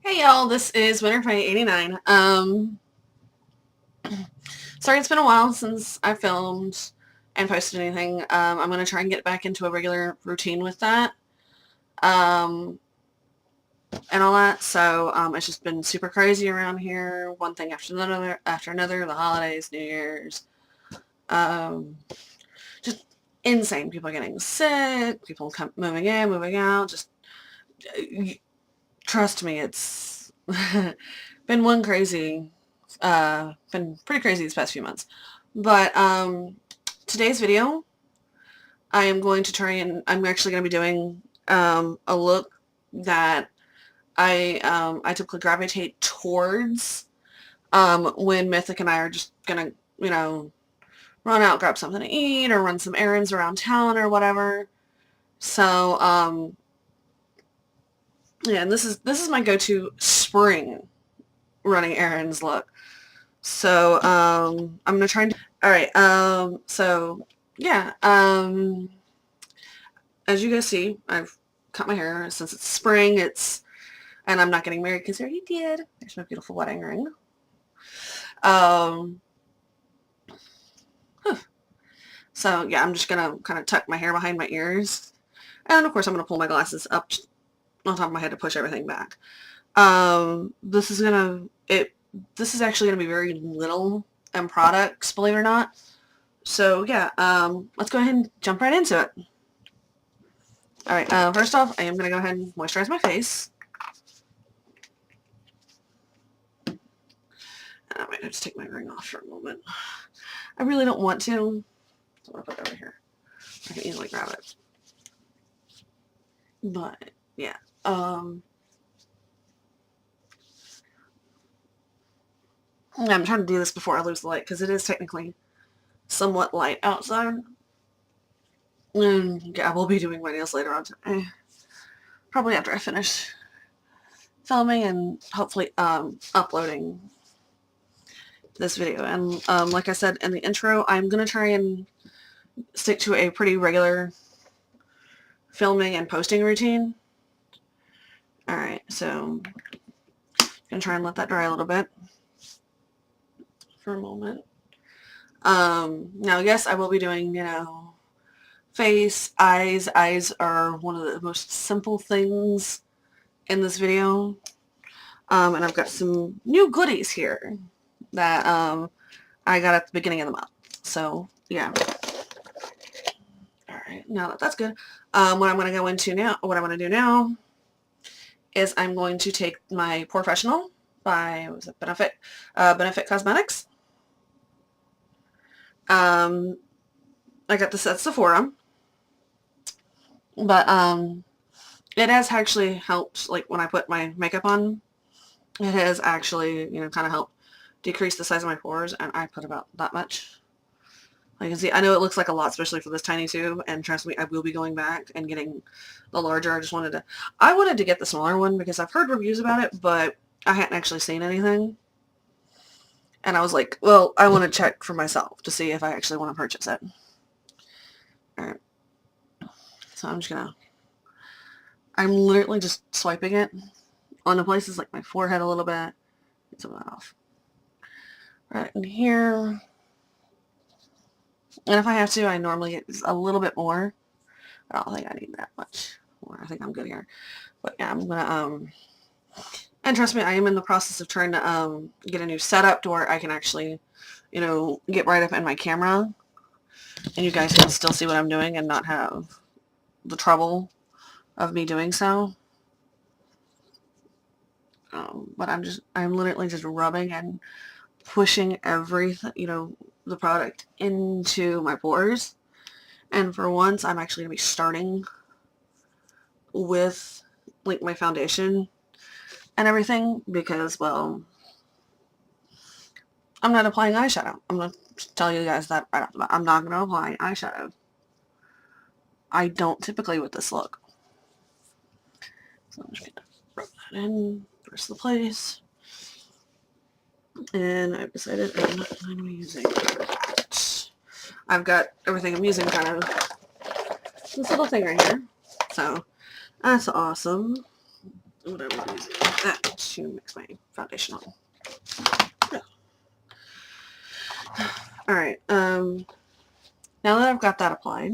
Hey y'all, this is WinterFight89. Sorry it's been a while since I filmed and posted anything. I'm going to try and get back into a regular routine with that. And all that. So, it's just been super crazy around here. One thing after another, the holidays, New Year's. Just insane. People getting sick, people moving in, moving out. Just, trust me, it's been been pretty crazy these past few months. But today's video, I'm actually going to be doing a look that I typically gravitate towards when Mythic and I are just going to, run out, grab something to eat, or run some errands around town or whatever. So, yeah, and this is my go-to spring running errands look. So, I'm going to try and alright, so, yeah, as you guys see, I've cut my hair since it's spring, and I'm not getting married because I already did. There's my beautiful wedding ring. So, yeah, I'm just going to kind of tuck my hair behind my ears, and of course I'm going to pull my glasses up on top of my head to push everything back. This is actually going to be very little in products, believe it or not. So yeah, let's go ahead and jump right into it. Alright, first off, I am going to go ahead and moisturize my face. And I might have to take my ring off for a moment. I really don't want to. So I'm going to put it over here. I can easily grab it. But, yeah. I'm trying to do this before I lose the light, because it is technically somewhat light outside. And yeah, I will be doing my nails later on today. Probably after I finish filming and hopefully uploading this video. And like I said in the intro, I'm going to try and stick to a pretty regular filming and posting routine. Alright, so I'm going to try and let that dry a little bit for a moment. Now, yes, I will be doing, face, eyes. Eyes are one of the most simple things in this video. And I've got some new goodies here that I got at the beginning of the month. So, yeah. Alright, now that that's good, what I'm going to go into now, what I want to do now is I'm going to take my Professional by, what was it, Benefit Cosmetics. I got this at Sephora, but it has actually helped, like when I put my makeup on, it has actually, kind of helped decrease the size of my pores, and I put about that much. Like you can see, I know it looks like a lot, especially for this tiny tube, and trust me, I will be going back and getting the larger. I wanted to get the smaller one because I've heard reviews about it, but I hadn't actually seen anything. And I was like, well, I want to check for myself to see if I actually want to purchase it. Alright. So I'm literally just swiping it on the places like my forehead a little bit. Get some of that off. Right in here. And if I have to, I normally get a little bit more. I don't think I need that much more. I think I'm good here. But yeah, I'm gonna, and trust me, I am in the process of trying to, get a new setup to where I can actually, get right up in my camera. And you guys can still see what I'm doing and not have the trouble of me doing so. But I'm literally just rubbing and pushing everything, the product into my pores. And for once, I'm actually going to be starting with, like, my foundation and everything because, well, I'm not applying eyeshadow. I'm going to tell you guys that right off the bat. I'm not going to apply eyeshadow. I don't typically with this look. So I'm just going to rub that in the rest of the place. And I've decided I'm not going to be using that. I've got everything I'm using kind of this little thing right here. So that's awesome. what I would use that to mix my foundation on. Yeah. Alright, now that I've got that applied,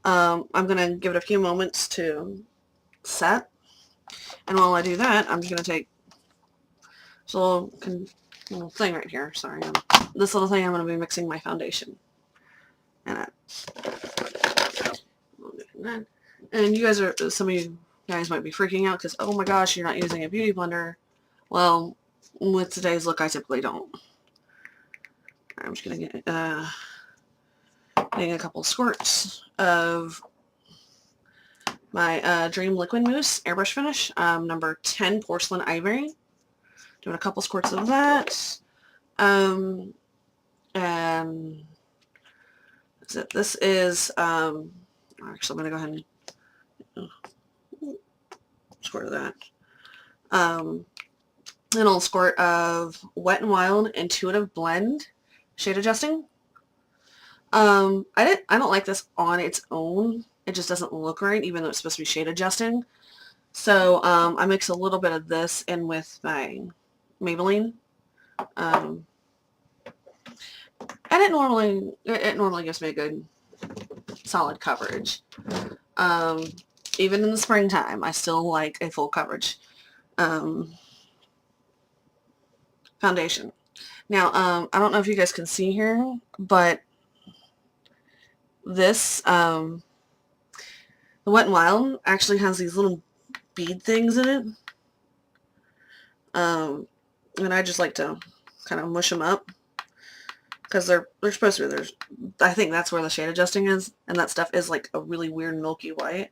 I'm going to give it a few moments to set. And while I do that, I'm just going to take this little thing right here. Sorry. This little thing I'm going to be mixing my foundation. And you guys are, some of you guys might be freaking out because, oh my gosh, you're not using a beauty blender. Well, with today's look, I typically don't. I'm just going to get getting a couple squirts of my Dream Liquid Mousse Airbrush Finish, number 10 Porcelain Ivory. Doing a couple squirts of that. And that's it. This is, actually I'm going to go ahead and squirt of that. An little squirt of Wet n Wild Intuitive Blend Shade Adjusting. I don't like this on its own. It just doesn't look right, even though it's supposed to be shade adjusting. So I mix a little bit of this in with my Maybelline. And it normally gives me a good solid coverage. Even in the springtime, I still like a full coverage foundation. Now, I don't know if you guys can see here, but this, the Wet n Wild actually has these little bead things in it. And I just like to kind of mush them up because they're supposed to be. I think that's where the shade adjusting is, and that stuff is like a really weird milky white.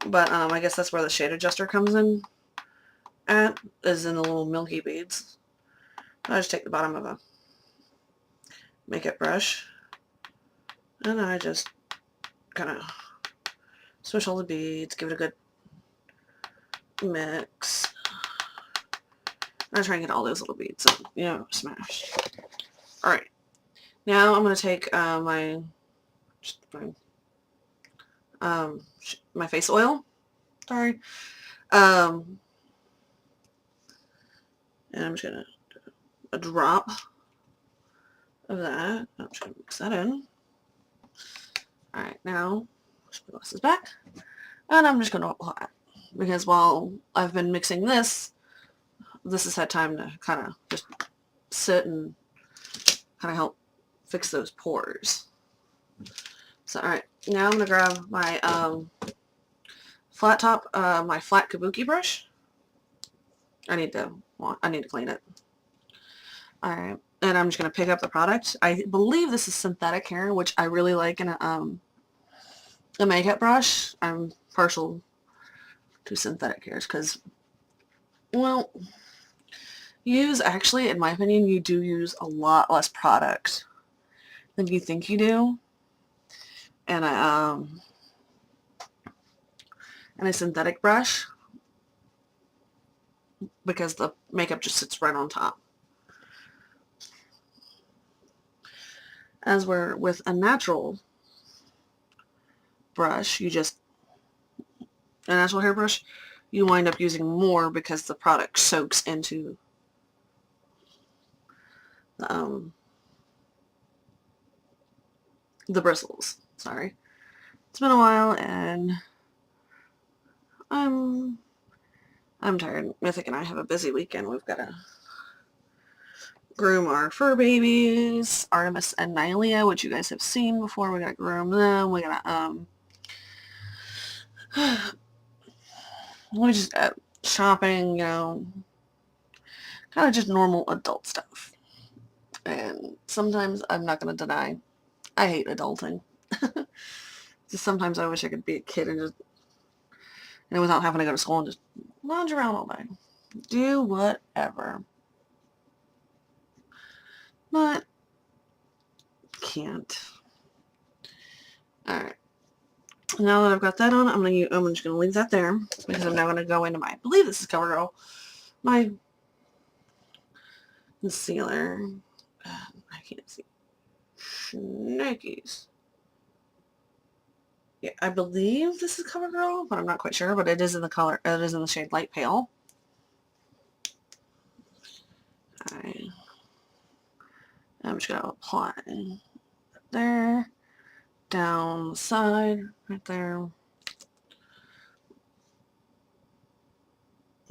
But I guess that's where the shade adjuster comes in is in the little milky beads. I just take the bottom of a makeup brush and I just kind of swish all the beads, give it a good mix. I try and get all those little beads, so, smash. Alright, now I'm going to take my face oil, sorry, and I'm just going to do a drop of that. I'm just going to mix that in. Alright, now, push my glasses back, and I'm just going to apply it, because while I've been mixing this has had time to kind of just sit and kind of help fix those pores. So, alright, now I'm going to grab my flat top, my flat kabuki brush. I need to clean it. Alright, and I'm just going to pick up the product. I believe this is synthetic hair, which I really like in a makeup brush. I'm partial to synthetic hairs because, well, actually, in my opinion, you do use a lot less product than you think you do. And a synthetic brush, because the makeup just sits right on top. As we're with a natural brush, a natural hair brush, you wind up using more because the product soaks into the bristles. Sorry. It's been a while and I'm tired. Mythic and I have a busy weekend. We've got to groom our fur babies, Artemis and Nylea, which you guys have seen before. We got to groom them. We got to we just shopping, kind of just normal adult stuff. And sometimes I'm not going to deny I hate adulting. Just sometimes I wish I could be a kid and without having to go to school and just lounge around all day. Do whatever. But can't. Alright. Now that I've got that on, I'm just going to leave that there because I'm now going to go into I believe this is CoverGirl, my concealer. I can't see. Schnickies. Yeah, I believe this is CoverGirl, but I'm not quite sure. But it is in the color. It is in the shade Light Pale. I'm just gonna apply there, down the side, right there.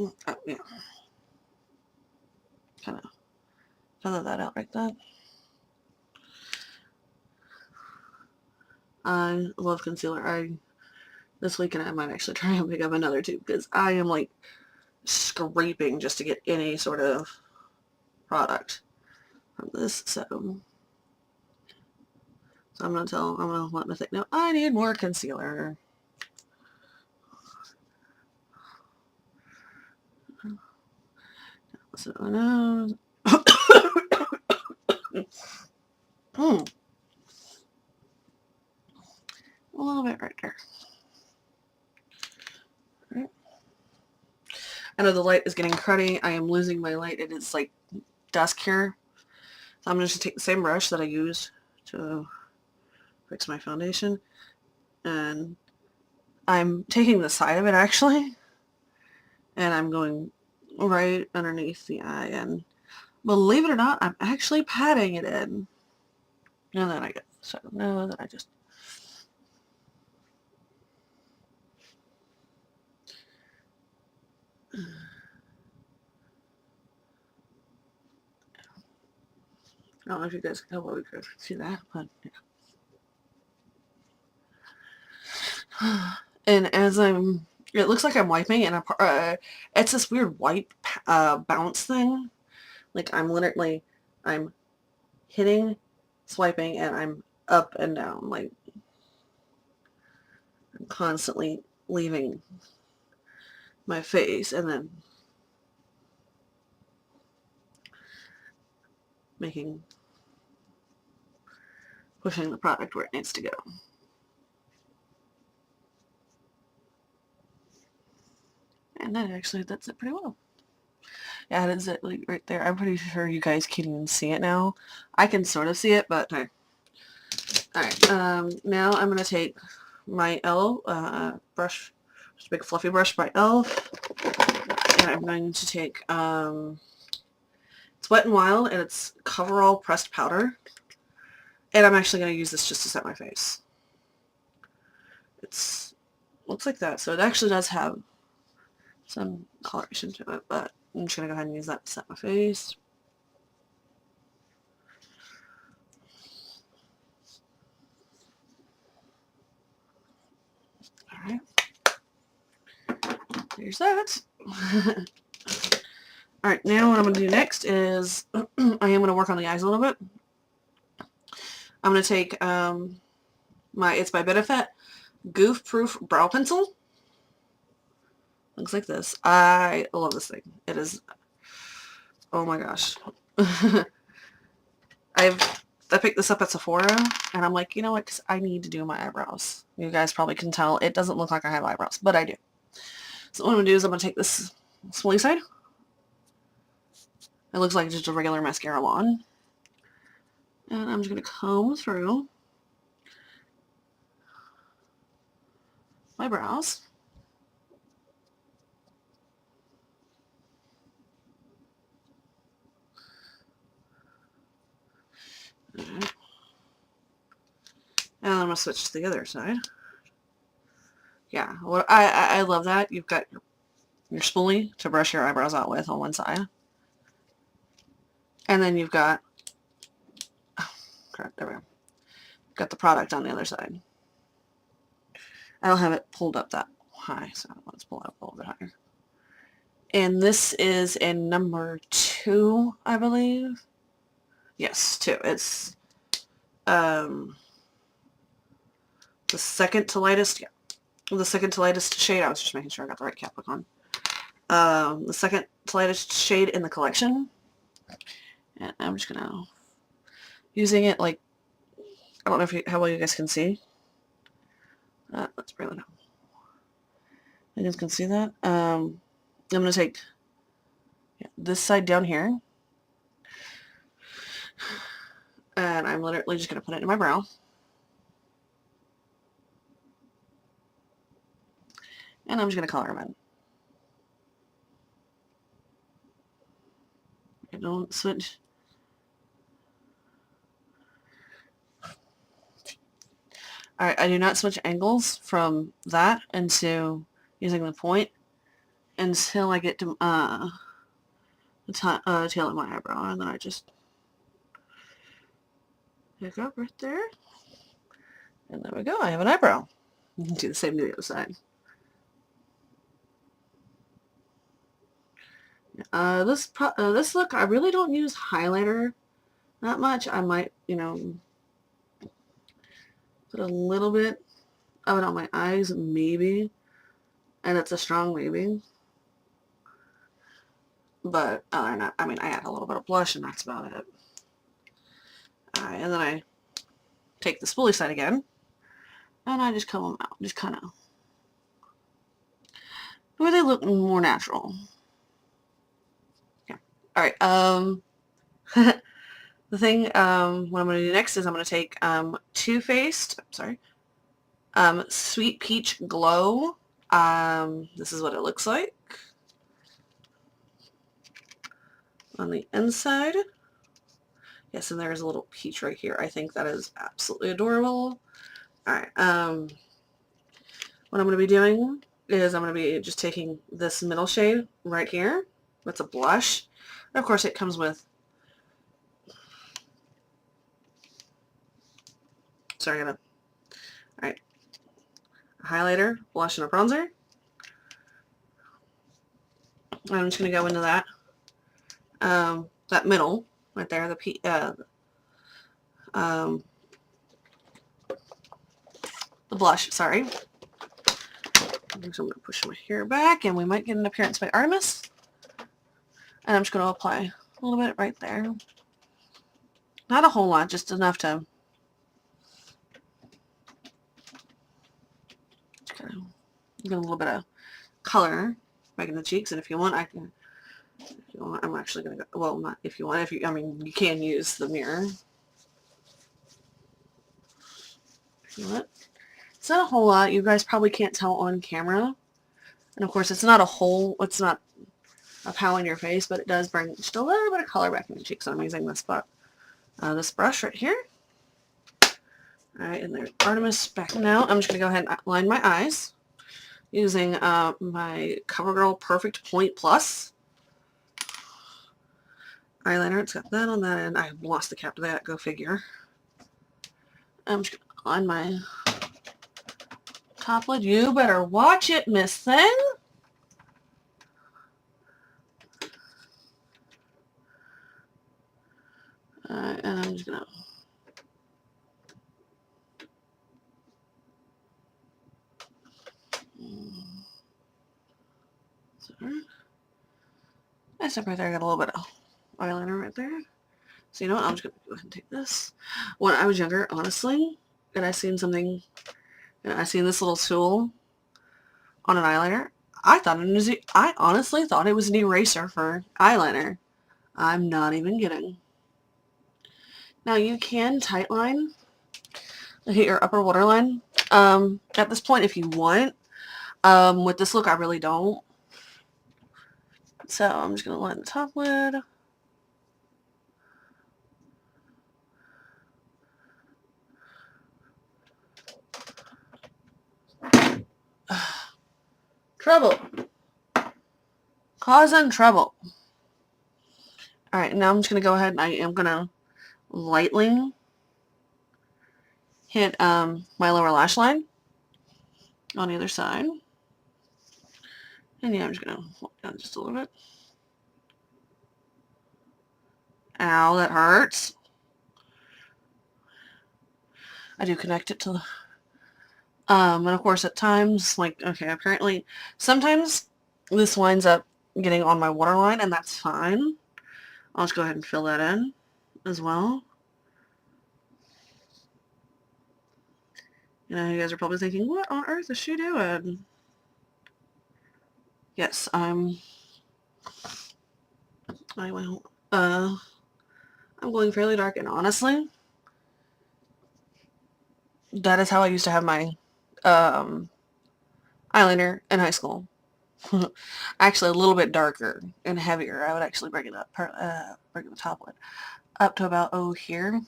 Oh, yeah. Kind of feather that out like that. I love concealer. This weekend I might actually try and pick up another tube because I am like scraping just to get any sort of product from this. So I'm gonna let my thing know I need more concealer. So no. A little bit right there. Right. I know the light is getting cruddy. I am losing my light. It is like dusk here. So I'm just going to take the same brush that I used to fix my foundation. And I'm taking the side of it actually. And I'm going right underneath the eye. And believe it or not, I'm actually patting it in. And then I get, so no, then I just. I don't know if you guys can see that, but yeah. And as it looks like I'm wiping, and it's this weird white bounce thing. Like I'm hitting, swiping, and I'm up and down. Like I'm constantly leaving my face and then pushing the product where it needs to go. And that actually, that's it pretty well. Yeah, that's it, like right there. I'm pretty sure you guys can even see it now. I can sort of see it, but okay. Alright, now I'm going to take my e.l.f. brush, just a big fluffy brush by e.l.f. And I'm going to take, it's Wet n Wild, and it's Coverall Pressed Powder. And I'm actually going to use this just to set my face. Looks like that, so it actually does have some coloration to it, but I'm just going to go ahead and use that to set my face. Alright. There's that. Alright, now what I'm going to do next is I am going to work on the eyes a little bit. I'm going to take It's by Benefit Goof Proof Brow Pencil. Looks like this. I love this thing. It is, oh my gosh. I picked this up at Sephora, and I'm like, you know what, 'cause I need to do my eyebrows. You guys probably can tell it doesn't look like I have eyebrows, but I do. So what I'm going to do is I'm going to take this spoolie side. It looks like just a regular mascara wand. And I'm just going to comb through my brows. Right. And I'm going to switch to the other side. Yeah, well, I love that. You've got your spoolie to brush your eyebrows out with on one side. And then you've got, oh, crap, there we go. Got the product on the other side. I don't have it pulled up that high, so let's pull it up a little bit higher. And this is in number 2, I believe. Yes, 2. It's the second to lightest, yeah. The second to lightest shade. I was just making sure I got the right cap look on. The second to lightest shade in the collection. And I'm just gonna using it like, I don't know how well you guys can see. Let's bring it down. You guys can see that. I'm gonna take this side down here, and I'm literally just gonna put it in my brow. And I'm just going to color them in. I don't switch. Alright, I do not switch angles from that into using the point until I get to the tail of my eyebrow, and then I just pick up right there, and there we go, I have an eyebrow. You can do the same to the other side. This look, I really don't use highlighter that much. I might, you know, put a little bit of it on my eyes, maybe, and it's a strong maybe. But other than that, I mean, I add a little bit of blush, and that's about it. Alright, and then I take the spoolie side again, and I just comb them out, just kind of where they look more natural. Yeah. Alright, the thing, what I'm going to do next is I'm going to take, Too Faced, Sweet Peach Glow. This is what it looks like on the inside. Yes, and there's a little peach right here. I think that is absolutely adorable. Alright, what I'm going to be doing is I'm going to be just taking this middle shade right here. That's a blush. And of course it comes with, sorry, alright, a highlighter, blush, and a bronzer. I'm just going to go into that, that middle right there, the blush, sorry. So I'm going to push my hair back, and we might get an Appearance by Artemis. And I'm just going to apply a little bit right there. Not a whole lot, just enough to get a little bit of color back in the cheeks. And if you want, I can. If you want, I'm actually going to go. Well, not if you want. I mean, you can use the mirror. If you want. It's not a whole lot. You guys probably can't tell on camera. And of course, it's not a pow in your face, but it does bring just a little bit of color back in the cheeks. So I'm using this brush right here. Alright, and there's Artemis back now. I'm just going to go ahead and line my eyes using my CoverGirl Perfect Point Plus eyeliner. It's got that on that end. I lost the cap to that, go figure. I'm just going to line my top lid. You better watch it, Miss Thing. And I'm just going to I step right there. I got a little bit of eyeliner right there. So you know what? I'm just going to go ahead and take this. When I was younger, honestly, and I seen something, and I seen this little tool on an eyeliner, I honestly thought it was an eraser for eyeliner. I'm not even kidding. Now you can tightline, hit your upper waterline. At this point, if you want, with this look, I really don't. So I'm just going to line the top lid. Trouble. Causing trouble. Alright, now I'm just going to go ahead and I am going to lightly hit my lower lash line on the other side. And yeah, I'm just going to hold down just a little bit. Ow, that hurts. I do connect it to the... and of course at times, like, okay, apparently, sometimes this winds up getting on my waterline, and that's fine. I'll just go ahead and fill that in as well. You know, you guys are probably thinking, what on earth is she doing? Yes, I'm going fairly dark, and honestly, that is how I used to have my eyeliner in high school. Actually, a little bit darker and heavier. I would actually bring it up, bring the top one up to about here.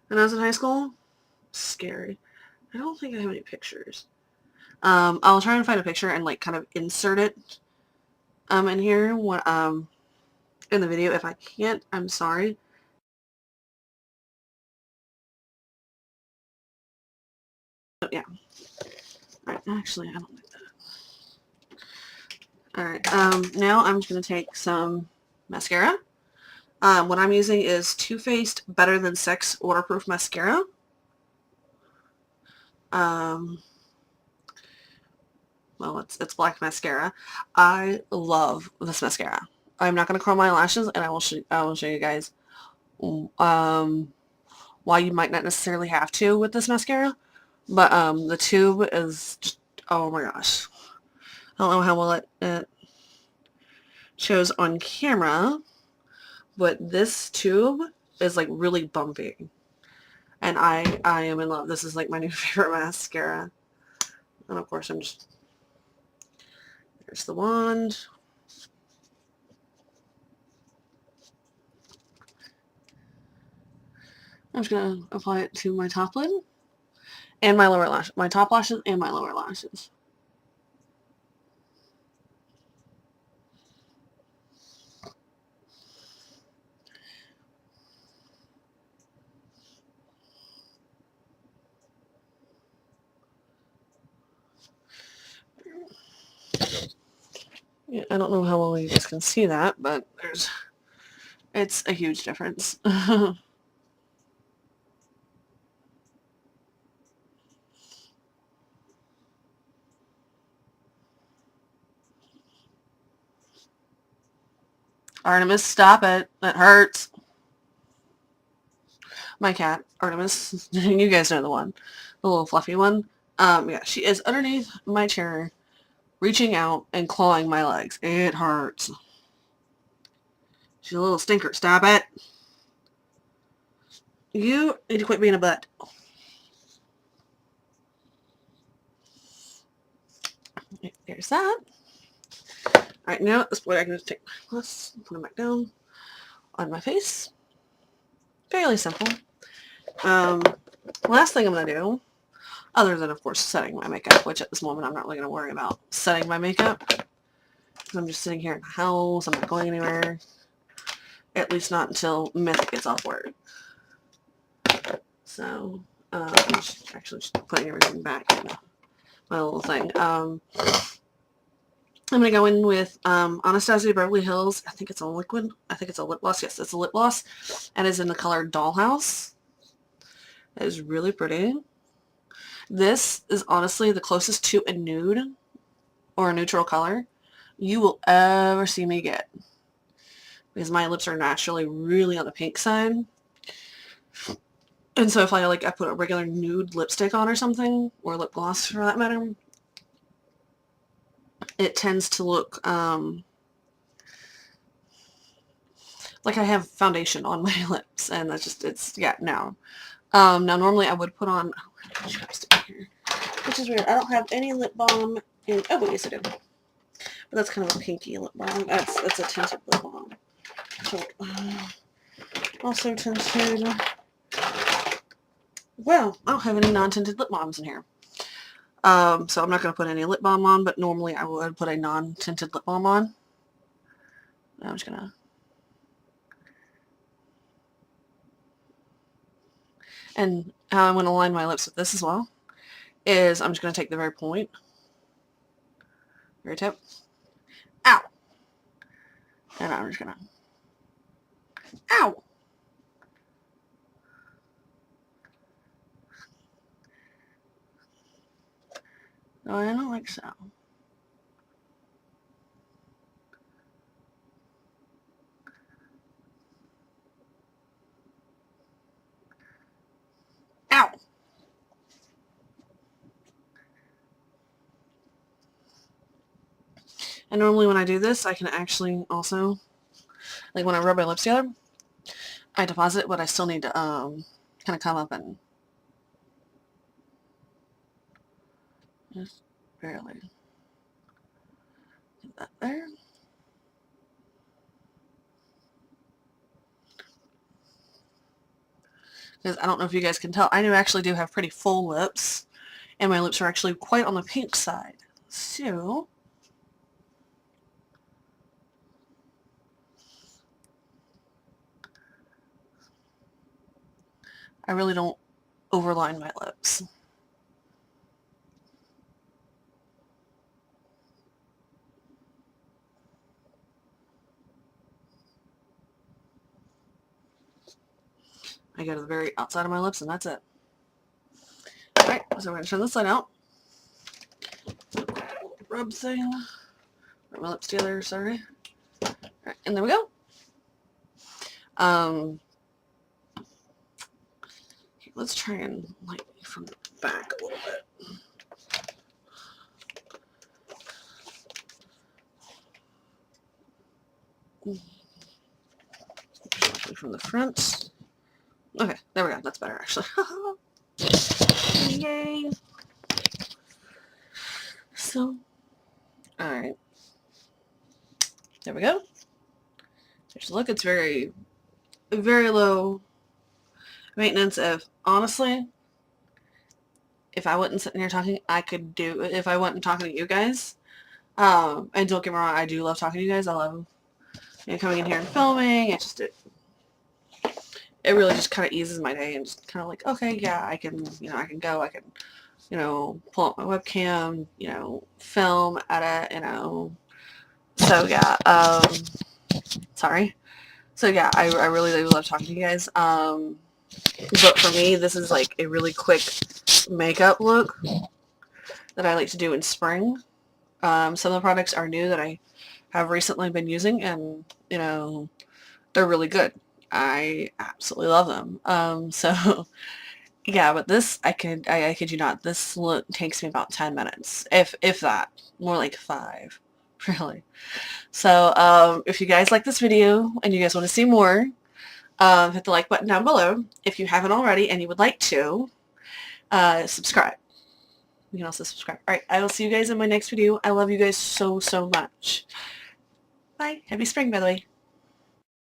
When I was in high school, scary. I don't think I have any pictures. I'll try and find a picture and like kind of insert it in here when, in the video. If I can't, I'm sorry. But yeah. Alright, actually, I don't like that. Alright, now I'm just going to take some mascara. What I'm using is Too Faced Better Than Sex Waterproof Mascara. Well, it's black mascara. I love this mascara. I'm not going to curl my lashes, and I will show you guys why you might not necessarily have to with this mascara. But the tube is just, oh my gosh. I don't know how well it shows on camera, but this tube is like really bumpy. And I am in love. This is like my new favorite mascara. And of course there's the wand. I'm just going to apply it to my top lid and my lower lash, my top lashes and my lower lashes. Yeah, I don't know how well you guys can see that, but it's a huge difference. Artemis, stop it. That hurts. My cat, Artemis, you guys know the one. The little fluffy one. Yeah, she is underneath my chair, reaching out and clawing my legs. It hurts. She's a little stinker. Stop it. You need to quit being a butt. There's that. Alright, now at this point I can just take my gloss, put them back down on my face. Fairly simple. Last thing I'm going to do, other than of course setting my makeup, which at this moment I'm not really going to worry about setting my makeup. I'm just sitting here in the house. I'm not going anywhere. At least not until Mythic gets off work. So, I'm just putting everything back in my little thing. I'm going to go in with Anastasia Beverly Hills. I think it's a liquid. I think it's a lip gloss. Yes, it's a lip gloss. And it's in the color Dollhouse. It is really pretty. This is honestly the closest to a nude or a neutral color you will ever see me get. Because my lips are naturally really on the pink side. And so if I put a regular nude lipstick on or something, or lip gloss for that matter, it tends to look like I have foundation on my lips, and that's just, yeah, no. Now normally I would put on, which is weird. I don't have any lip balm in, oh wait, yes I do. But that's kind of a pinky lip balm. That's a tinted lip balm. So, also tinted. Well, I don't have any non-tinted lip balms in here. So I'm not going to put any lip balm on, but normally I would put a non-tinted lip balm on. I'm just going to... And how I'm going to line my lips with this as well is I'm just going to take the very point, very tip, ow, and I'm just going to, ow, and like so. Ow. And normally when I do this, I can actually also, like when I rub my lips together, I deposit it, but I still need to kind of come up and just barely. Get that there. Because I don't know if you guys can tell, I actually do have pretty full lips, and my lips are actually quite on the pink side. So, I really don't overline my lips. I go to the very outside of my lips, and that's it. Alright, so we're going to turn this side out. Rub thing. Rub my lips together, sorry. Alright, and there we go. Okay, let's try and light from the back a little bit. From the front. Okay, there we go. That's better, actually. Yay. So, alright. There we go. There's a look. It's very, very low maintenance. Honestly, if I wasn't sitting here talking, I could do it. If I wasn't talking to you guys, and don't get me wrong, I do love talking to you guys. I love coming in here and filming. It just, it really just kind of eases my day and just kind of like, okay, yeah, I can, I can go, I can, pull up my webcam, film, edit, So yeah, sorry. So yeah, I really do love talking to you guys. But for me, this is like a really quick makeup look that I like to do in spring. Some of the products are new that I have recently been using, and they're really good. I absolutely love them. So yeah, but this I kid you not, this look takes me about 10 minutes, if that, more like 5, really. So if you guys like this video and you guys want to see more, hit the like button down below. If you haven't already and you would like to, subscribe. You can also subscribe. Alright, I will see you guys in my next video. I love you guys so, so much. Bye. Happy spring, by the way.